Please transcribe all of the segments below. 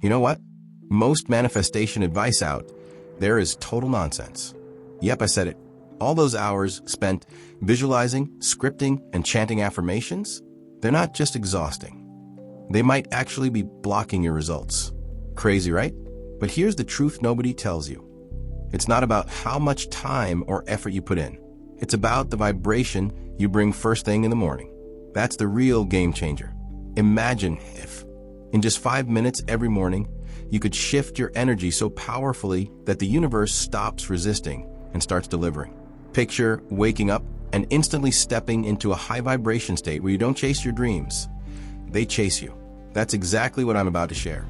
You know what? Most manifestation advice out there is total nonsense. Yep, I said it. All those hours spent visualizing, scripting, and chanting affirmations, they're not just exhausting. They might actually be blocking your results. Crazy, right? But here's the truth nobody tells you. It's not about how much time or effort you put in. It's about the vibration you bring first thing in the morning. That's the real game changer. Imagine if, in just 5 minutes every morning, you could shift your energy so powerfully that the universe stops resisting and starts delivering. Picture waking up and instantly stepping into a high vibration state where you don't chase your dreams. They chase you. That's exactly what I'm about to share.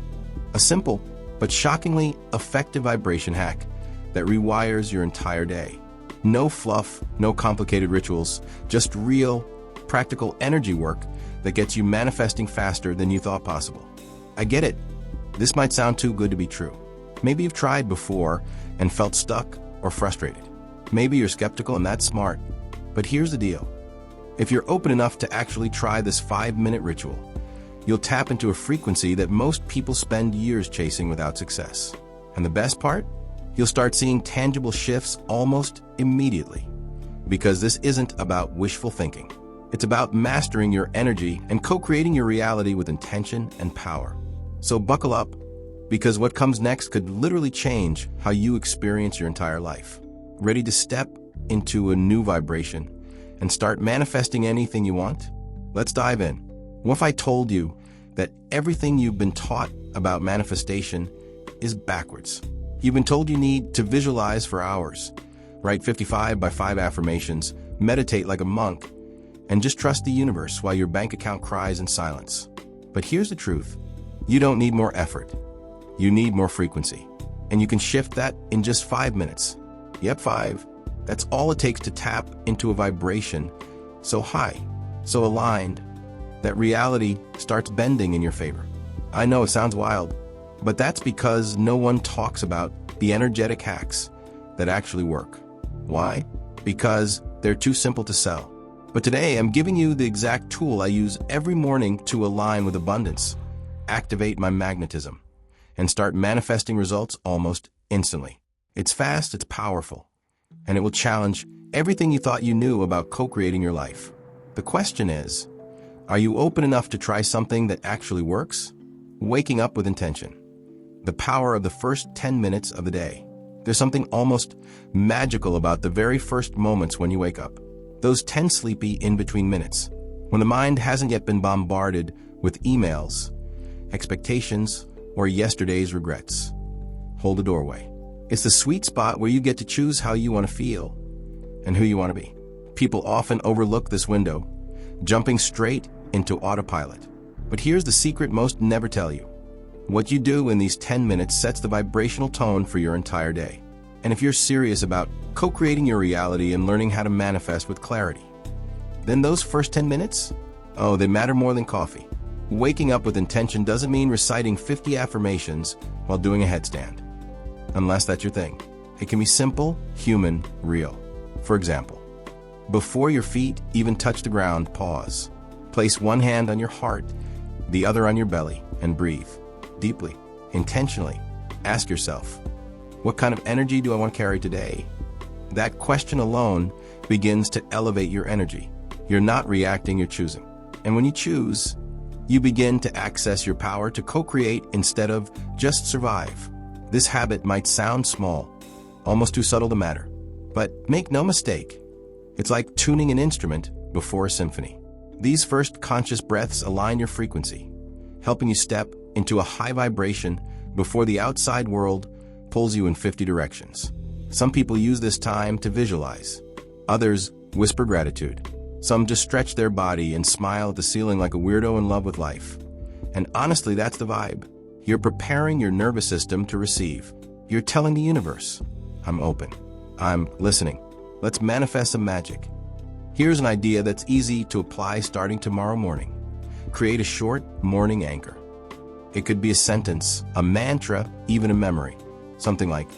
A simple but shockingly effective vibration hack that rewires your entire day. No fluff, no complicated rituals, just real, practical energy work that gets you manifesting faster than you thought possible. I get it. This might sound too good to be true. Maybe you've tried before and felt stuck or frustrated. Maybe you're skeptical, and that's smart. But here's the deal. If you're open enough to actually try this 5-minute ritual, you'll tap into a frequency that most people spend years chasing without success. And the best part? You'll start seeing tangible shifts almost immediately. Because this isn't about wishful thinking. It's about mastering your energy and co-creating your reality with intention and power. So buckle up, because what comes next could literally change how you experience your entire life. Ready to step into a new vibration and start manifesting anything you want? Let's dive in. What if I told you that everything you've been taught about manifestation is backwards? You've been told you need to visualize for hours, write 55 by 5 affirmations, meditate like a monk, and just trust the universe while your bank account cries in silence. But here's the truth. You don't need more effort. You need more frequency. And you can shift that in just 5 minutes. Yep, 5. That's all it takes to tap into a vibration so high, so aligned, that reality starts bending in your favor. I know it sounds wild, but that's because no one talks about the energetic hacks that actually work. Why? Because they're too simple to sell. But today I'm giving you the exact tool I use every morning to align with abundance, activate my magnetism, and start manifesting results almost instantly. It's fast, it's powerful, and it will challenge everything you thought you knew about co-creating your life. The question is, are you open enough to try something that actually works? Waking up with intention. The power of the first 10 minutes of the day. There's something almost magical about the very first moments when you wake up. Those 10 sleepy in-between minutes, when the mind hasn't yet been bombarded with emails, expectations, or yesterday's regrets. Hold the doorway. It's the sweet spot where you get to choose how you want to feel and who you want to be. People often overlook this window, jumping straight into autopilot. But here's the secret most never tell you. What you do in these 10 minutes sets the vibrational tone for your entire day. And if you're serious about co-creating your reality and learning how to manifest with clarity, then those first 10 minutes, they matter more than coffee. Waking up with intention doesn't mean reciting 50 affirmations while doing a headstand. Unless that's your thing. It can be simple, human, real. For example, before your feet even touch the ground, pause. Place one hand on your heart, the other on your belly, and breathe. Deeply, intentionally. Ask yourself, what kind of energy do I want to carry today? That question alone begins to elevate your energy. You're not reacting, you're choosing. And when you choose, you begin to access your power to co-create instead of just survive. This habit might sound small, almost too subtle to matter. But make no mistake, it's like tuning an instrument before a symphony. These first conscious breaths align your frequency, helping you step into a high vibration before the outside world pulls you in 50 directions. Some people use this time to visualize. Others whisper gratitude. Some just stretch their body and smile at the ceiling like a weirdo in love with life. And honestly, that's the vibe. You're preparing your nervous system to receive. You're telling the universe, I'm open. I'm listening. Let's manifest some magic. Here's an idea that's easy to apply starting tomorrow morning. Create a short morning anchor. It could be a sentence, a mantra, even a memory. Something like,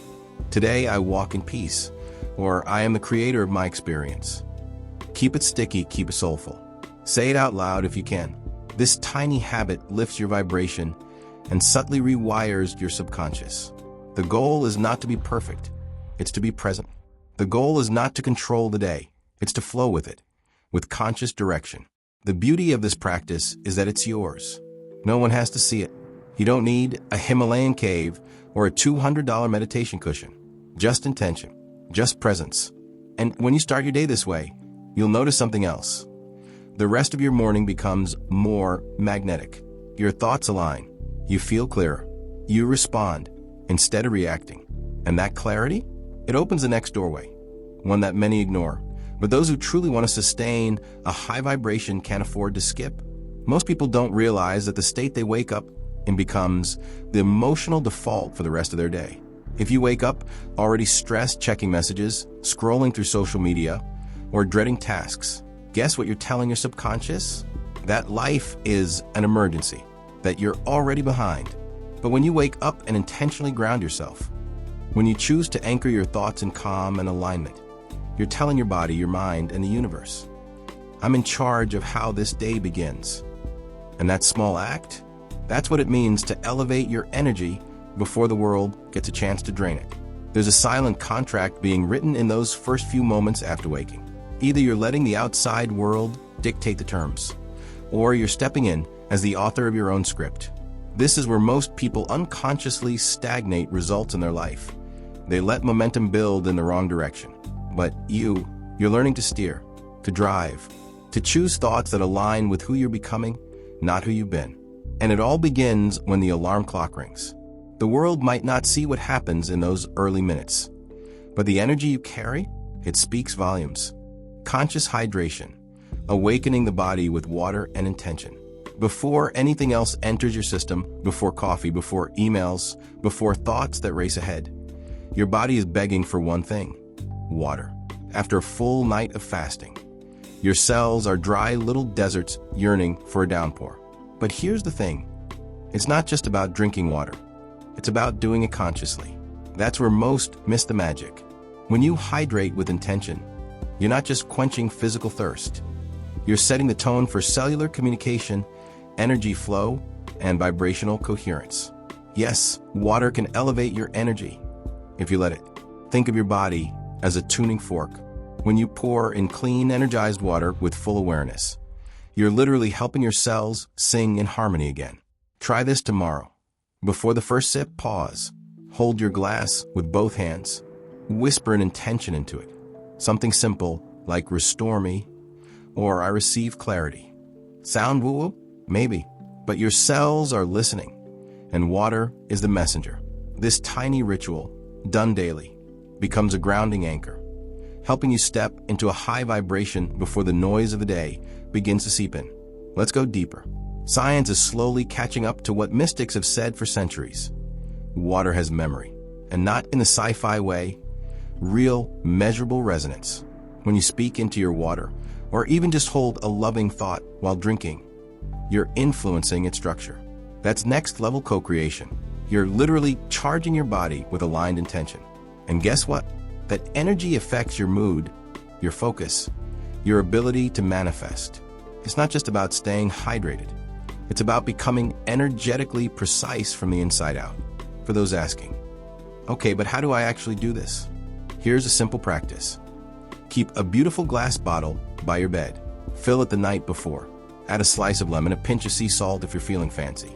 today I walk in peace, or I am the creator of my experience. Keep it sticky, keep it soulful. Say it out loud if you can. This tiny habit lifts your vibration and subtly rewires your subconscious. The goal is not to be perfect, it's to be present. The goal is not to control the day, it's to flow with it, with conscious direction. The beauty of this practice is that it's yours. No one has to see it. You don't need a Himalayan cave or a $200 meditation cushion. Just intention, just presence. And when you start your day this way, you'll notice something else. The rest of your morning becomes more magnetic. Your thoughts align. You feel clearer. You respond instead of reacting. And that clarity, it opens the next doorway, one that many ignore. But those who truly want to sustain a high vibration can't afford to skip. Most people don't realize that the state they wake up in becomes the emotional default for the rest of their day. If you wake up already stressed, checking messages, scrolling through social media, or dreading tasks, guess what you're telling your subconscious? That life is an emergency, that you're already behind. But when you wake up and intentionally ground yourself, when you choose to anchor your thoughts in calm and alignment, you're telling your body, your mind, and the universe, I'm in charge of how this day begins. And that small act, that's what it means to elevate your energy before the world gets a chance to drain it. There's a silent contract being written in those first few moments after waking. Either you're letting the outside world dictate the terms, or you're stepping in as the author of your own script. This is where most people unconsciously stagnate results in their life. They let momentum build in the wrong direction. But you're learning to steer, to drive, to choose thoughts that align with who you're becoming, not who you've been. And it all begins when the alarm clock rings. The world might not see what happens in those early minutes, but the energy you carry, it speaks volumes. Conscious hydration, awakening the body with water and intention. Before anything else enters your system, before coffee, before emails, before thoughts that race ahead, your body is begging for one thing: water. After a full night of fasting, your cells are dry little deserts yearning for a downpour. But here's the thing. It's not just about drinking water. It's about doing it consciously. That's where most miss the magic. When you hydrate with intention, you're not just quenching physical thirst. You're setting the tone for cellular communication, energy flow, and vibrational coherence. Yes, water can elevate your energy if you let it. Think of your body as a tuning fork. When you pour in clean, energized water with full awareness, you're literally helping your cells sing in harmony again. Try this tomorrow. Before the first sip, pause. Hold your glass with both hands. Whisper an intention into it. Something simple like "restore me" or "I receive clarity." Sound woo-woo? Maybe. But your cells are listening, and water is the messenger. This tiny ritual, done daily, becomes a grounding anchor, helping you step into a high vibration before the noise of the day begins to seep in. Let's go deeper. Science is slowly catching up to what mystics have said for centuries. Water has memory, and not in the sci-fi way, real, measurable resonance. When you speak into your water, or even just hold a loving thought while drinking, you're influencing its structure. That's next-level co-creation. You're literally charging your body with aligned intention. And guess what? That energy affects your mood, your focus, your ability to manifest. It's not just about staying hydrated. It's about becoming energetically precise from the inside out. For those asking, okay, but how do I actually do this? Here's a simple practice. Keep a beautiful glass bottle by your bed. Fill it the night before. Add a slice of lemon, a pinch of sea salt if you're feeling fancy.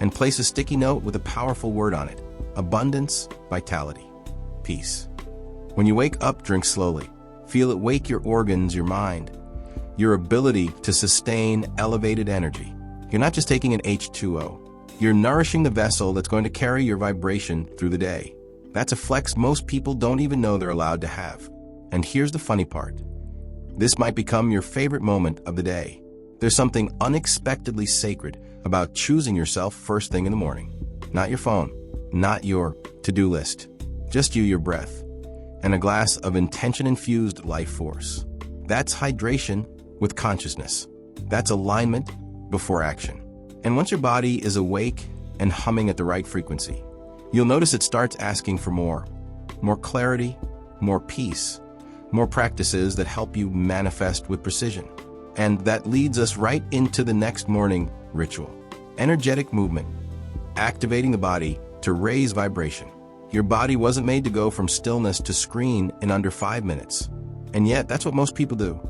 And place a sticky note with a powerful word on it: abundance, vitality, peace. When you wake up, drink slowly. Feel it wake your organs, your mind, your ability to sustain elevated energy. You're not just taking an H2O. You're nourishing the vessel that's going to carry your vibration through the day. That's a flex most people don't even know they're allowed to have. And here's the funny part. This might become your favorite moment of the day. There's something unexpectedly sacred about choosing yourself first thing in the morning. Not your phone, not your to-do list, just you, your breath, and a glass of intention-infused life force. That's hydration with consciousness. That's alignment before action. And once your body is awake and humming at the right frequency, you'll notice it starts asking for more clarity, more peace, more practices that help you manifest with precision. And that leads us right into the next morning ritual: energetic movement. activating the body to raise vibration. Your body wasn't made to go from stillness to screen in under 5 minutes. And yet, that's what most people do.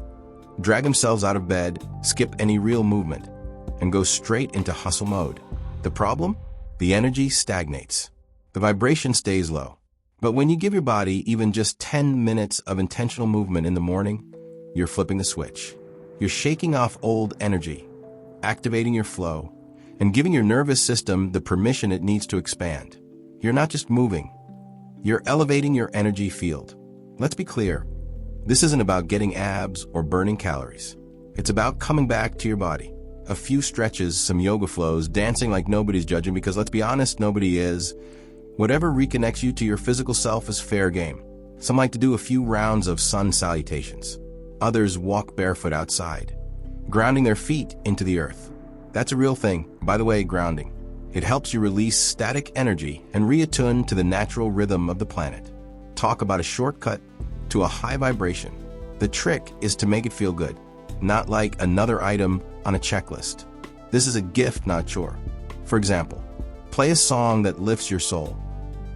Drag themselves out of bed, skip any real movement, and go straight into hustle mode. The problem? The energy stagnates. The vibration stays low. But when you give your body even just 10 minutes of intentional movement in the morning, you're flipping the switch. You're shaking off old energy, activating your flow, and giving your nervous system the permission it needs to expand. You're not just moving. You're elevating your energy field. Let's be clear. This isn't about getting abs or burning calories. It's about coming back to your body. A few stretches, some yoga flows, dancing like nobody's judging, because let's be honest, nobody is. Whatever reconnects you to your physical self is fair game. Some like to do a few rounds of sun salutations. Others walk barefoot outside, grounding their feet into the earth. That's a real thing. By the way, grounding. It helps you release static energy and reattune to the natural rhythm of the planet. Talk about a shortcut to a high vibration. The trick is to make it feel good, not like another item on a checklist. This is a gift, not chore. For example, play a song that lifts your soul,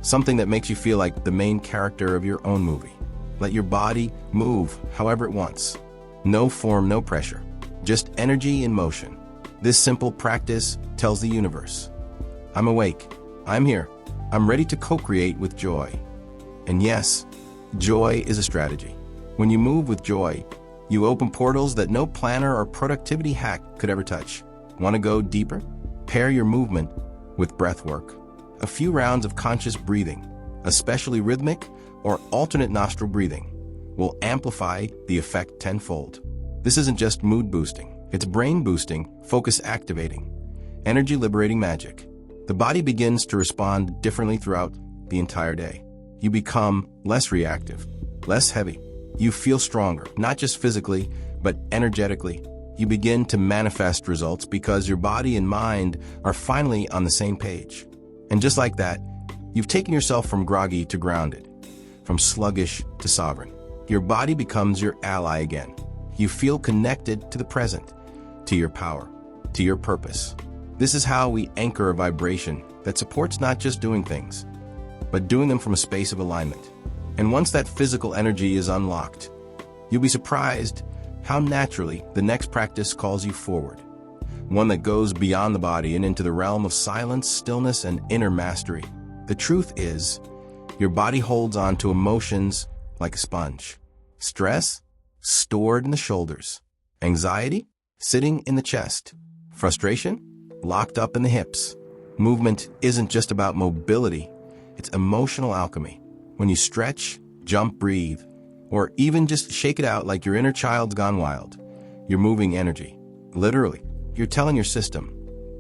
something that makes you feel like the main character of your own movie. Let your body move however it wants. No form, no pressure, just energy in motion. This simple practice tells the universe, I'm awake, I'm here, I'm ready to co-create with joy. And yes, joy is a strategy. When you move with joy, you open portals that no planner or productivity hack could ever touch. Want to go deeper? Pair your movement with breath work. A few rounds of conscious breathing, especially rhythmic or alternate nostril breathing, will amplify the effect tenfold. This isn't just mood boosting, it's brain boosting, focus activating, energy liberating magic. The body begins to respond differently throughout the entire day. You become less reactive, less heavy. You feel stronger, not just physically, but energetically. You begin to manifest results because your body and mind are finally on the same page. And just like that, you've taken yourself from groggy to grounded, from sluggish to sovereign. Your body becomes your ally again. You feel connected to the present, to your power, to your purpose. This is how we anchor a vibration that supports not just doing things, but doing them from a space of alignment. And once that physical energy is unlocked, you'll be surprised how naturally the next practice calls you forward. One that goes beyond the body and into the realm of silence, stillness, and inner mastery. The truth is, your body holds on to emotions like a sponge. Stress, stored in the shoulders. Anxiety, sitting in the chest. Frustration, locked up in the hips. Movement isn't just about mobility, it's emotional alchemy. When you stretch, jump, breathe, or even just shake it out like your inner child's gone wild, you're moving energy. Literally, you're telling your system,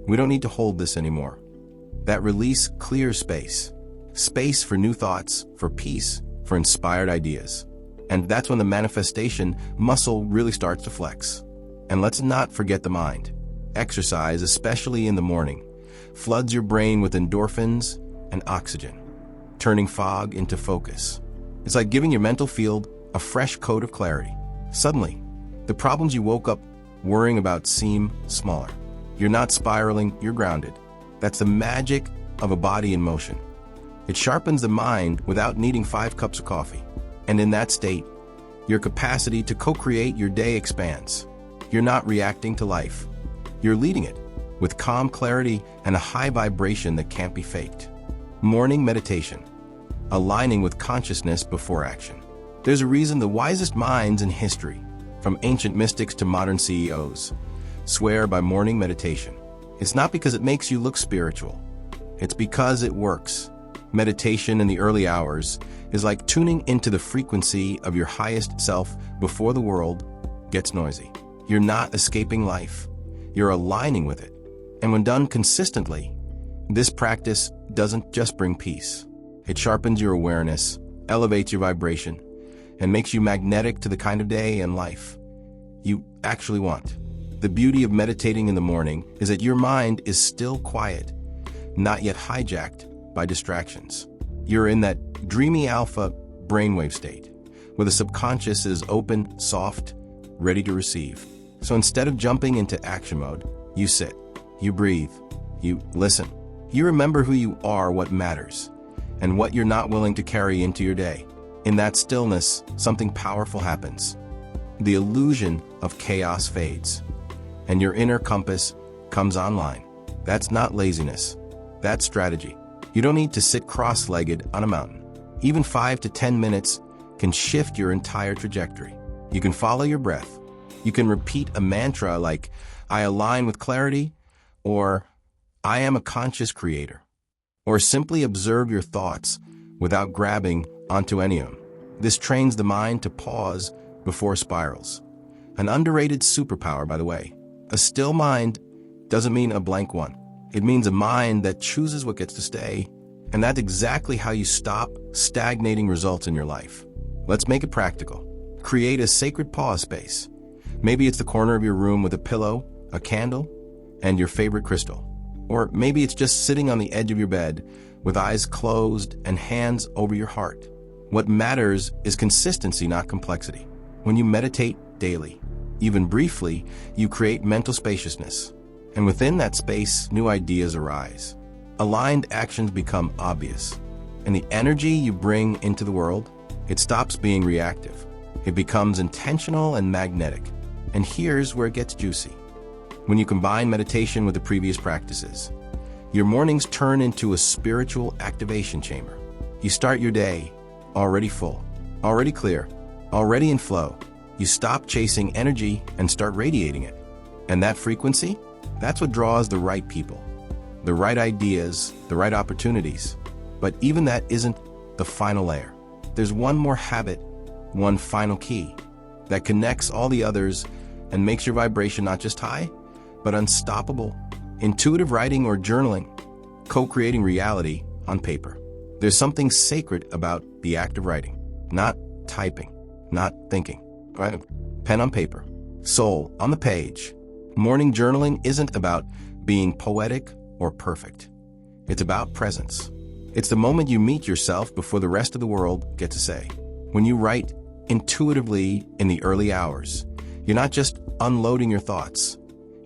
we don't need to hold this anymore. That release clears space. Space for new thoughts, for peace, for inspired ideas. And that's when the manifestation muscle really starts to flex. And let's not forget the mind. Exercise, especially in the morning, floods your brain with endorphins and oxygen, turning fog into focus. It's like giving your mental field a fresh coat of clarity. Suddenly, the problems you woke up worrying about seem smaller. You're not spiraling, you're grounded. That's the magic of a body in motion. It sharpens the mind without needing 5 cups of coffee. And in that state, your capacity to co-create your day expands. You're not reacting to life. You're leading it with calm clarity and a high vibration that can't be faked. Morning meditation, aligning with consciousness before action. There's a reason the wisest minds in history, from ancient mystics to modern CEOs, swear by morning meditation. It's not because it makes you look spiritual. It's because it works. Meditation in the early hours is like tuning into the frequency of your highest self before the world gets noisy. You're not escaping life. You're aligning with it. And when done consistently, this practice doesn't just bring peace. It sharpens your awareness, elevates your vibration, and makes you magnetic to the kind of day and life you actually want. The beauty of meditating in the morning is that your mind is still quiet, not yet hijacked by distractions. You're in that dreamy alpha brainwave state, where the subconscious is open, soft, ready to receive. So instead of jumping into action mode, you sit, you breathe, you listen, You remember who you are, what matters, and what you're not willing to carry into your day. In that stillness, something powerful happens. The illusion of chaos fades, and your inner compass comes online. That's not laziness. That's strategy. You don't need to sit cross-legged on a mountain. Even 5 to 10 minutes can shift your entire trajectory. You can follow your breath. You can repeat a mantra like, I align with clarity, or I am a conscious creator. Or simply observe your thoughts without grabbing onto any of them. This trains the mind to pause before spirals. An underrated superpower, by the way. A still mind doesn't mean a blank one. It means a mind that chooses what gets to stay, and that's exactly how you stop stagnating results in your life. Let's make it practical. Create a sacred pause space. Maybe it's the corner of your room with a pillow, a candle, and your favorite crystal. Or maybe it's just sitting on the edge of your bed with eyes closed and hands over your heart. What matters is consistency, not complexity. When you meditate daily, even briefly, you create mental spaciousness. And within that space, new ideas arise. Aligned actions become obvious. And the energy you bring into the world, it stops being reactive. It becomes intentional and magnetic. And here's where it gets juicy. When you combine meditation with the previous practices, your mornings turn into a spiritual activation chamber. You start your day already full, already clear, already in flow. You stop chasing energy and start radiating it. And that frequency, that's what draws the right people, the right ideas, the right opportunities. But even that isn't the final layer. There's one more habit, one final key that connects all the others and makes your vibration not just high, but unstoppable. Intuitive writing or journaling, co-creating reality on paper. There's something sacred about the act of writing, not typing, not thinking. Right? Pen on paper, soul on the page. Morning journaling isn't about being poetic or perfect. It's about presence. It's the moment you meet yourself before the rest of the world gets a say. When you write intuitively in the early hours, you're not just unloading your thoughts,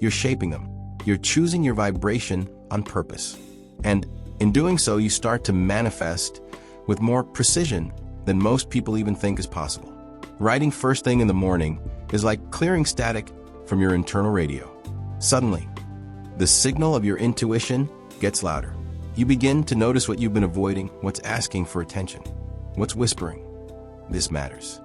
you're shaping them. You're choosing your vibration on purpose. And in doing so, you start to manifest with more precision than most people even think is possible. Writing first thing in the morning is like clearing static from your internal radio. Suddenly, the signal of your intuition gets louder. You begin to notice what you've been avoiding, what's asking for attention, what's whispering. This matters.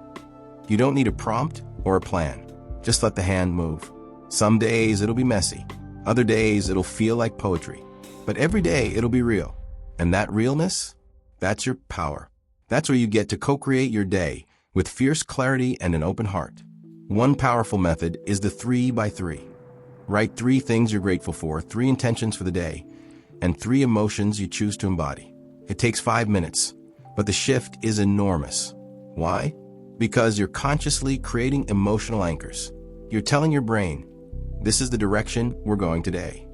You don't need a prompt or a plan. Just let the hand move. Some days it'll be messy. Other days it'll feel like poetry. But every day it'll be real. And that realness, that's your power. That's where you get to co-create your day with fierce clarity and an open heart. One powerful method is the 3x3. Write 3 things you're grateful for, 3 intentions for the day, and 3 emotions you choose to embody. It takes 5 minutes, but the shift is enormous. Why? Because you're consciously creating emotional anchors. You're telling your brain, this is the direction we're going today.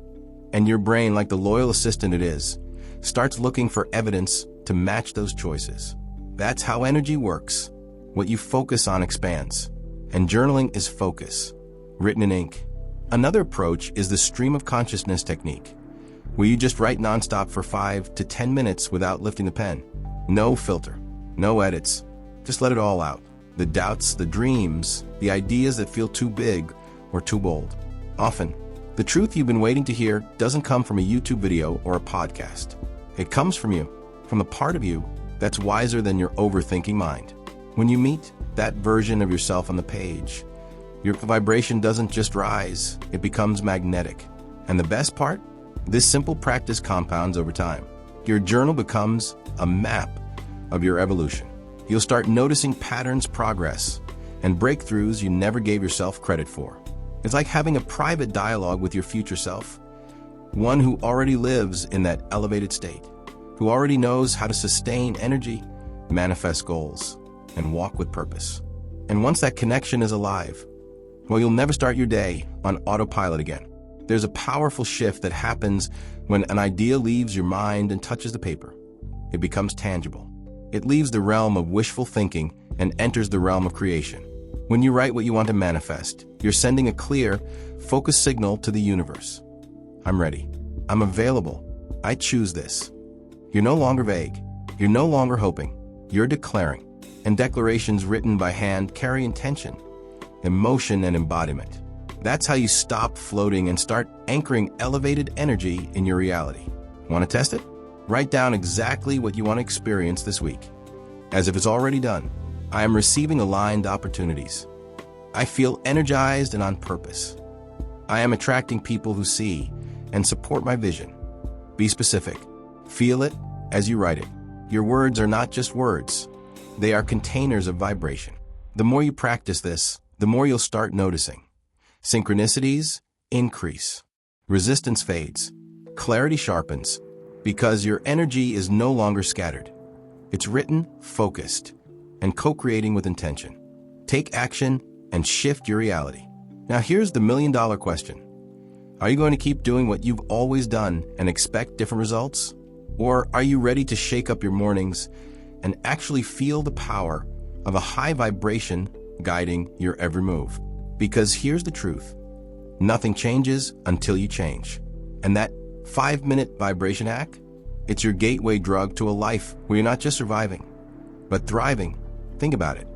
And your brain, like the loyal assistant it is, starts looking for evidence to match those choices. That's how energy works. What you focus on expands. And journaling is focus, written in ink. Another approach is the stream of consciousness technique, where you just write nonstop for 5 to 10 minutes without lifting the pen. No filter, no edits. Just let it all out. The doubts, the dreams, the ideas that feel too big or too bold. Often, the truth you've been waiting to hear doesn't come from a YouTube video or a podcast. It comes from you, from the part of you that's wiser than your overthinking mind. When you meet that version of yourself on the page, your vibration doesn't just rise, it becomes magnetic. And the best part? This simple practice compounds over time. Your journal becomes a map of your evolution. You'll start noticing patterns, progress, and breakthroughs you never gave yourself credit for. It's like having a private dialogue with your future self, one who already lives in that elevated state, who already knows how to sustain energy, manifest goals, and walk with purpose. And once that connection is alive, well, you'll never start your day on autopilot again. There's a powerful shift that happens when an idea leaves your mind and touches the paper. It becomes tangible. It leaves the realm of wishful thinking and enters the realm of creation. When you write what you want to manifest, you're sending a clear, focused signal to the universe. I'm ready. I'm available. I choose this. You're no longer vague. You're no longer hoping. You're declaring. And declarations written by hand carry intention, emotion, and embodiment. That's how you stop floating and start anchoring elevated energy in your reality. Want to test it? Write down exactly what you want to experience this week. As if it's already done. I am receiving aligned opportunities. I feel energized and on purpose. I am attracting people who see and support my vision. Be specific. Feel it as you write it. Your words are not just words. They are containers of vibration. The more you practice this, the more you'll start noticing. Synchronicities increase. Resistance fades. Clarity sharpens. Because your energy is no longer scattered. It's written, focused, and co-creating with intention. Take action and shift your reality. Now here's the million-dollar question. Are you going to keep doing what you've always done and expect different results? Or are you ready to shake up your mornings and actually feel the power of a high vibration guiding your every move? Because here's the truth. Nothing changes until you change. And that 5-minute vibration hack, it's your gateway drug to a life where you're not just surviving, but thriving. Think about it.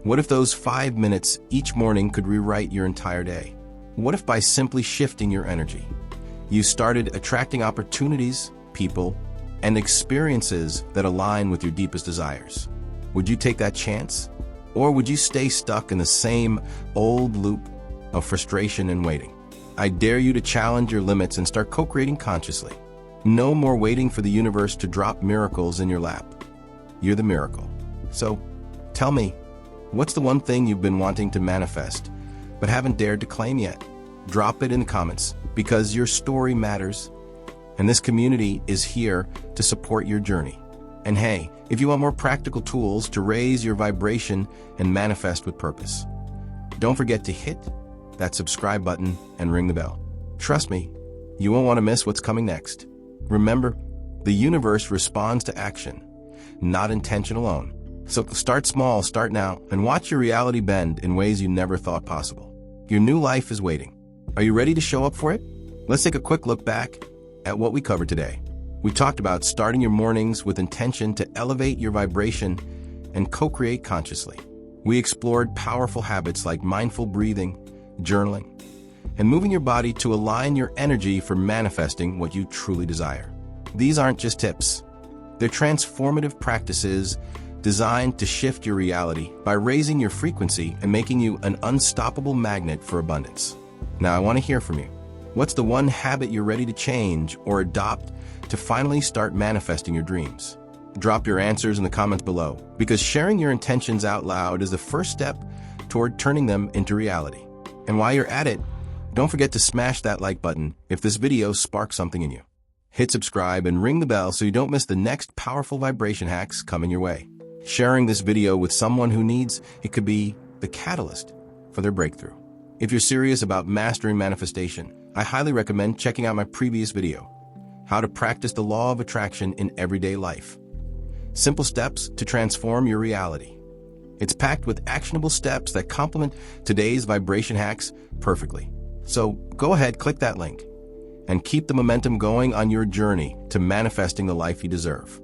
What if those 5 minutes each morning could rewrite your entire day? What if by simply shifting your energy, you started attracting opportunities, people, and experiences that align with your deepest desires? Would you take that chance? Or would you stay stuck in the same old loop of frustration and waiting? I dare you to challenge your limits and start co-creating consciously. No more waiting for the universe to drop miracles in your lap. You're the miracle. So, tell me, what's the one thing you've been wanting to manifest, but haven't dared to claim yet? Drop it in the comments, because your story matters, and this community is here to support your journey. And hey, if you want more practical tools to raise your vibration and manifest with purpose, don't forget to hit that subscribe button and ring the bell. Trust me, you won't want to miss what's coming next. Remember, the universe responds to action, not intention alone. So start small, start now, and watch your reality bend in ways you never thought possible. Your new life is waiting. Are you ready to show up for it? Let's take a quick look back at what we covered today. We talked about starting your mornings with intention to elevate your vibration and co-create consciously. We explored powerful habits like mindful breathing, journaling, and moving your body to align your energy for manifesting what you truly desire. These aren't just tips. They're transformative practices designed to shift your reality by raising your frequency and making you an unstoppable magnet for abundance. Now, I want to hear from you. What's the one habit you're ready to change or adopt to finally start manifesting your dreams? Drop your answers in the comments below, because sharing your intentions out loud is the first step toward turning them into reality. And while you're at it, don't forget to smash that like button if this video sparks something in you. Hit subscribe and ring the bell so you don't miss the next powerful vibration hacks coming your way. Sharing this video with someone who needs it could be the catalyst for their breakthrough. If you're serious about mastering manifestation, I highly recommend checking out my previous video, How to Practice the Law of Attraction in Everyday Life. Simple steps to transform your reality. It's packed with actionable steps that complement today's vibration hacks perfectly. So go ahead, click that link, and keep the momentum going on your journey to manifesting the life you deserve.